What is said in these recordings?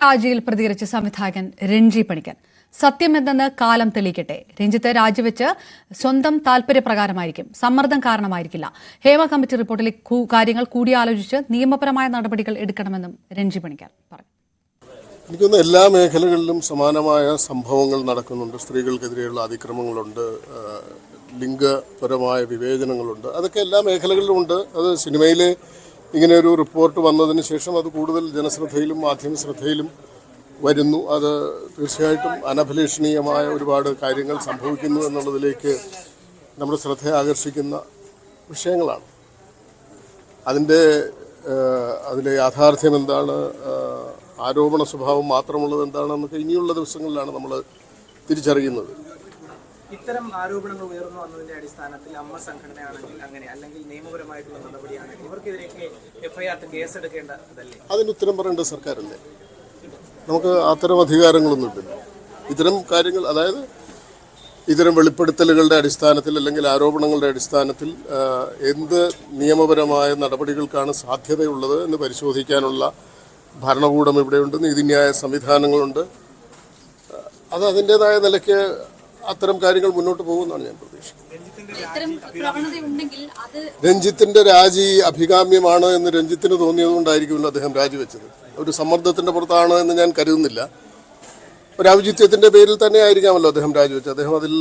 രാജിയിൽ പ്രതികരിച്ച സംവിധായകൻ രഞ്ജി പണിക്കർ. സത്യമെന്തെന്ന് കാലം തെളിയിക്കട്ടെ. രഞ്ജിത്ത് രാജിവെച്ച് സ്വന്തം താൽപര്യപ്രകാരമായിരിക്കും, സമ്മർദ്ദം കാരണമായിരിക്കില്ല. ഹേമ കമ്മിറ്റി റിപ്പോർട്ടിലെ കാര്യങ്ങൾ കൂടിയാലോചിച്ച് നിയമപരമായ നടപടികൾ എടുക്കണമെന്നും രഞ്ജി പണിക്കർ പറഞ്ഞു. എനിക്കൊന്ന് എല്ലാ മേഖലകളിലും സമാനമായ സംഭവങ്ങൾ നടക്കുന്നുണ്ട്. സ്ത്രീകൾക്കെതിരെയുള്ള അതിക്രമങ്ങളുണ്ട്, ലിംഗപരമായ വിവേചനങ്ങളുണ്ട്. അതൊക്കെ എല്ലാ മേഖലകളിലും ഉണ്ട്. അത് സിനിമയിൽ ഇങ്ങനെ ഒരു റിപ്പോർട്ട് വന്നതിന് ശേഷം അത് കൂടുതൽ ജനശ്രദ്ധയിലും മാധ്യമ ശ്രദ്ധയിലും വരുന്നു. അത് തീർച്ചയായിട്ടും അനഭിലഷണീയമായ ഒരുപാട് കാര്യങ്ങൾ സംഭവിക്കുന്നു എന്നുള്ളതിലേക്ക് നമ്മുടെ ശ്രദ്ധ ആകർഷിക്കുന്ന വിഷയങ്ങളാണ്. അതിലെ യാഥാർത്ഥ്യം എന്താണ്, ആരോപണ സ്വഭാവം മാത്രമുള്ളത് എന്താണെന്നൊക്കെ ഇനിയുള്ള ദിവസങ്ങളിലാണ് നമ്മൾ തിരിച്ചറിയുന്നത്. ഇത്തരം ആരോപണങ്ങൾ ഉയർന്നു വന്നതിന്റെ അടിസ്ഥാനത്തിൽ അമ്മ സംഘടനയാണെങ്കിൽ അങ്ങനെ, അല്ലെങ്കിൽ നിയമപരമായിട്ടുള്ള നടപടിയാണെങ്കിൽ ഇവർക്കെതിരെയൊക്കെ എഫ്ഐആർ കേസെടുക്കേണ്ടതല്ലേ? അതിന് ഉത്തരം പറയേണ്ട സർക്കാരല്ലേ. നമുക്ക് അത്തരം അധികാരങ്ങളൊന്നുമില്ല. ഇത്തരം കാര്യങ്ങൾ, അതായത് ഇത്തരം വെളിപ്പെടുത്തലുകളുടെ അടിസ്ഥാനത്തിൽ അല്ലെങ്കിൽ ആരോപണങ്ങളുടെ അടിസ്ഥാനത്തിൽ എന്ത് നിയമപരമായ നടപടികൾക്കാണ് സാധ്യതയുള്ളത് എന്ന് പരിശോധിക്കാനുള്ള ഭരണകൂടം ഇവിടെയുണ്ട്, നീതിന്യായ സംവിധാനങ്ങളുണ്ട്. അത് അതിൻ്റെതായ നിലയ്ക്ക് അത്തരം കാര്യങ്ങൾ മുന്നോട്ട് പോകുമെന്നാണ് ഞാൻ പ്രതീക്ഷിക്കുന്നത്. രഞ്ജിത്തിന്റെ രാജി അഭികാമ്യമാണ് എന്ന് രഞ്ജിത്തിന് തോന്നിയതുകൊണ്ടായിരിക്കുമല്ലോ അദ്ദേഹം രാജിവെച്ചത്. ഒരു സമ്മർദ്ദത്തിന്റെ പുറത്താണ് എന്ന് ഞാൻ കരുതുന്നില്ല. ഒരു ഔചിത്യത്തിന്റെ പേരിൽ തന്നെ ആയിരിക്കാമല്ലോ അദ്ദേഹം രാജിവെച്ചത്. അദ്ദേഹം അതിൽ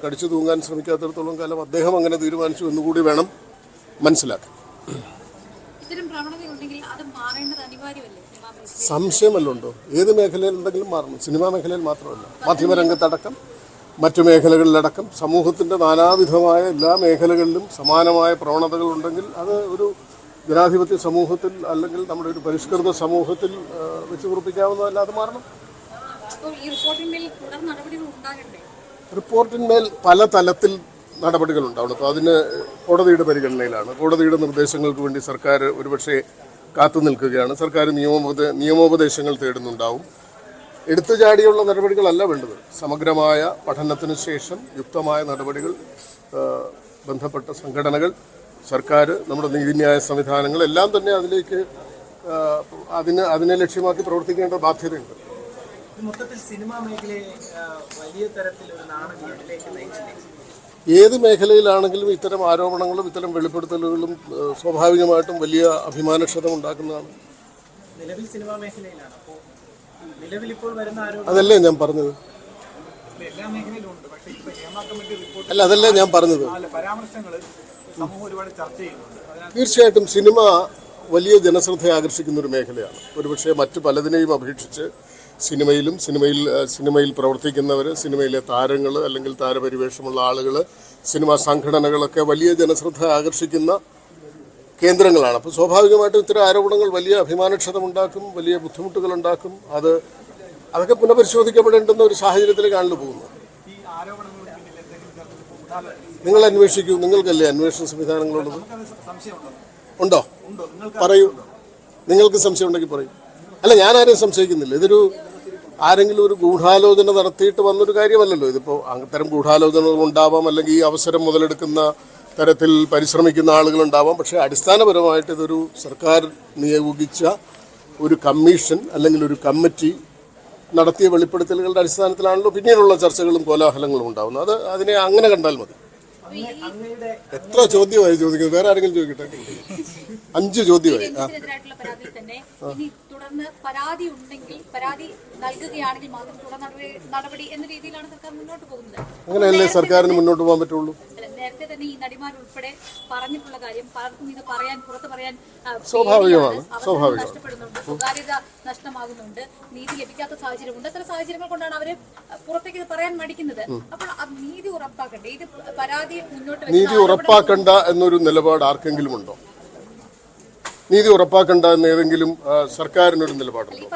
കടിച്ചു തൂങ്ങാൻ ശ്രമിക്കാത്തിടത്തോളം കാലം അദ്ദേഹം അങ്ങനെ തീരുമാനിച്ചു എന്നുകൂടി വേണം മനസ്സിലാക്കാൻ. സംശയമല്ലോ? ഏത് മേഖലയിൽ എന്തെങ്കിലും മാറണം. സിനിമാ മേഖലയിൽ മാത്രമല്ല, മാധ്യമരംഗത്തടക്കം മറ്റു മേഖലകളിലടക്കം സമൂഹത്തിൻ്റെ നാനാവിധമായ എല്ലാ മേഖലകളിലും സമാനമായ പ്രവണതകളുണ്ടെങ്കിൽ അത് ഒരു ജനാധിപത്യ സമൂഹത്തിൽ അല്ലെങ്കിൽ നമ്മുടെ ഒരു പരിഷ്കൃത സമൂഹത്തിൽ വെച്ച് ഉറപ്പിക്കാവുന്നതല്ല, അത് മാറണം. റിപ്പോർട്ടിന്മേൽ പല തലത്തിൽ നടപടികൾ ഉണ്ടാവണം. അപ്പോൾ അതിന് കോടതിയുടെ പരിഗണനയിലാണ്. കോടതിയുടെ നിർദ്ദേശങ്ങൾക്ക് വേണ്ടി സർക്കാർ ഒരുപക്ഷെ കാത്തു നിൽക്കുകയാണ്. സർക്കാർ നിയമോപദേശങ്ങൾ തേടുന്നുണ്ടാവും. എടുത്തുചാടിയുള്ള നടപടികളല്ല വേണ്ടത്. സമഗ്രമായ പഠനത്തിന് ശേഷം യുക്തമായ നടപടികൾ ബന്ധപ്പെട്ട സംഘടനകൾ, സർക്കാർ, നമ്മുടെ നീതിന്യായ സംവിധാനങ്ങൾ എല്ലാം തന്നെ അതിലേക്ക് അതിനെ ലക്ഷ്യമാക്കി പ്രവർത്തിക്കേണ്ട ബാധ്യതയുണ്ട്. ഏത് മേഖലയിലാണെങ്കിലും ഇത്തരം ആരോപണങ്ങളും ഇത്തരം വെളിപ്പെടുത്തലുകളും സ്വാഭാവികമായിട്ടും വലിയ അഭിമാനക്ഷതം ഉണ്ടാക്കുന്നതാണ്. അതല്ലേ ഞാൻ പറഞ്ഞത്? അല്ല, അതല്ലേ ഞാൻ പറഞ്ഞത്? തീർച്ചയായിട്ടും സിനിമ വലിയ ജനശ്രദ്ധ ആകർഷിക്കുന്ന ഒരു മേഖലയാണ്. ഒരുപക്ഷെ മറ്റു പലതിനെയും അപേക്ഷിച്ച് സിനിമയിൽ പ്രവർത്തിക്കുന്നവർ, സിനിമയിലെ താരങ്ങൾ അല്ലെങ്കിൽ താരപരിവേഷമുള്ള ആളുകൾ, സിനിമാ സംഘടനകളൊക്കെ വലിയ ജനശ്രദ്ധ ആകർഷിക്കുന്ന കേന്ദ്രങ്ങളാണ്. അപ്പോൾ സ്വാഭാവികമായിട്ടും ഇത്തരം ആരോപണങ്ങൾ വലിയ അഭിമാനക്ഷതമുണ്ടാക്കും, വലിയ ബുദ്ധിമുട്ടുകളുണ്ടാക്കും. അതൊക്കെ പുനഃപരിശോധിക്കപ്പെടേണ്ടുന്ന ഒരു സാഹചര്യത്തിലേക്കാണല്ലോ പോകുന്നത്. നിങ്ങൾ അന്വേഷിക്കൂ, നിങ്ങൾക്കല്ലേ അന്വേഷണ സംവിധാനങ്ങളുള്ളത്? ഉണ്ടോ? പറയൂ. നിങ്ങൾക്ക് സംശയം ഉണ്ടെങ്കിൽ പറയൂ. അല്ല, ഞാൻ ആരെയും സംശയിക്കുന്നില്ല. ഇതൊരു ആരെങ്കിലും ഒരു ഗൂഢാലോചന നടത്തിയിട്ട് വന്നൊരു കാര്യമല്ലല്ലോ. ഇതിപ്പോൾ അത്തരം ഗൂഢാലോചനകൾ ഉണ്ടാവാം, അല്ലെങ്കിൽ ഈ അവസരം മുതലെടുക്കുന്ന തരത്തിൽ പരിശ്രമിക്കുന്ന ആളുകളുണ്ടാവാം. പക്ഷേ അടിസ്ഥാനപരമായിട്ട് ഇതൊരു സർക്കാർ നിയോഗിച്ച ഒരു കമ്മീഷൻ അല്ലെങ്കിൽ ഒരു കമ്മിറ്റി നടത്തിയ വെളിപ്പെടുത്തലുകളുടെ അടിസ്ഥാനത്തിലാണല്ലോ പിന്നീടുള്ള ചർച്ചകളും കോലാഹലങ്ങളും ഉണ്ടാവുന്നത്. അതിനെ അങ്ങനെ കണ്ടാൽ മതി. എത്ര ചോദ്യമായി ചോദിക്കുന്നത്? വേറെ ആരെങ്കിലും ചോദിക്കട്ടെ? 5 ചോദ്യമായി. പരാതി ഉണ്ടെങ്കിൽ പരാതി നൽകുകയാണെങ്കിൽ മാത്രം തുടർ നടപടി എന്ന രീതിയിലാണ് സർക്കാർ മുന്നോട്ട് പോകുന്നത്. അങ്ങനെയല്ലേ സർക്കാരിന് മുന്നോട്ട് പോകാൻ പറ്റുള്ളൂ. നേരത്തെ തന്നെ ഈ നടിമാർ ഉൾപ്പെടെ പറഞ്ഞിട്ടുള്ള കാര്യം, പലർക്കും ഇത് പുറത്ത് പറയാൻ സ്വാഭാവികമാണ്. നഷ്ടപ്പെടുന്നുണ്ട്, സ്വകാര്യത നഷ്ടമാകുന്നുണ്ട്, നീതി ലഭിക്കാത്ത സാഹചര്യമുണ്ട്. അത്തരം സാഹചര്യങ്ങൾ കൊണ്ടാണ് അവര് പുറത്തേക്ക് പറയാൻ മടിക്കുന്നത്. അപ്പോൾ നീതി ഉറപ്പാക്കണ്ടേ? ഇത് പരാതി മുന്നോട്ട് നീതി ഉറപ്പാക്കണ്ട എന്നൊരു നിലപാട് ആർക്കെങ്കിലും ഉണ്ടോ? നീതി ഉറപ്പാക്കണ്ട എന്ന് ഏതെങ്കിലും സർക്കാരിനൊരു നിലപാടുണ്ടോ?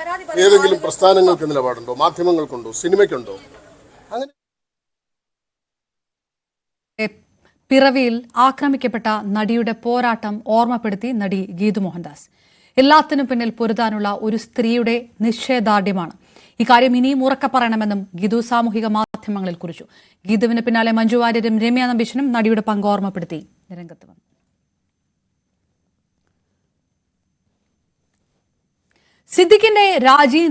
ഏതെങ്കിലും പ്രസ്ഥാനങ്ങൾക്ക് നിലപാടുണ്ടോ? മാധ്യമങ്ങൾക്കുണ്ടോ? സിനിമയ്ക്കുണ്ടോ? അങ്ങനെ പിറവിയിൽ ആക്രമിക്കപ്പെട്ട നടിയുടെ പോരാട്ടം ഓർമ്മപ്പെടുത്തി നടി ഗീതു മോഹൻദാസ്. എല്ലാത്തിനും പിന്നിൽ പൊരുതാനുള്ള ഒരു സ്ത്രീയുടെ നിശ്ചയദാർഢ്യമാണ്. ഇക്കാര്യം ഇനിയും ഉറക്കെ പറയണമെന്നും ഗീതു സാമൂഹിക മാധ്യമങ്ങളിൽ കുറിച്ചു. ഗീതുവിന് പിന്നാലെ മഞ്ജു വാര്യരും രമ്യ നമ്പീശനും നടിയുടെ പങ്ക് ഓർമ്മപ്പെടുത്തി രംഗത്ത് വന്നു. സിദ്ദിഖിന്റെ രാജി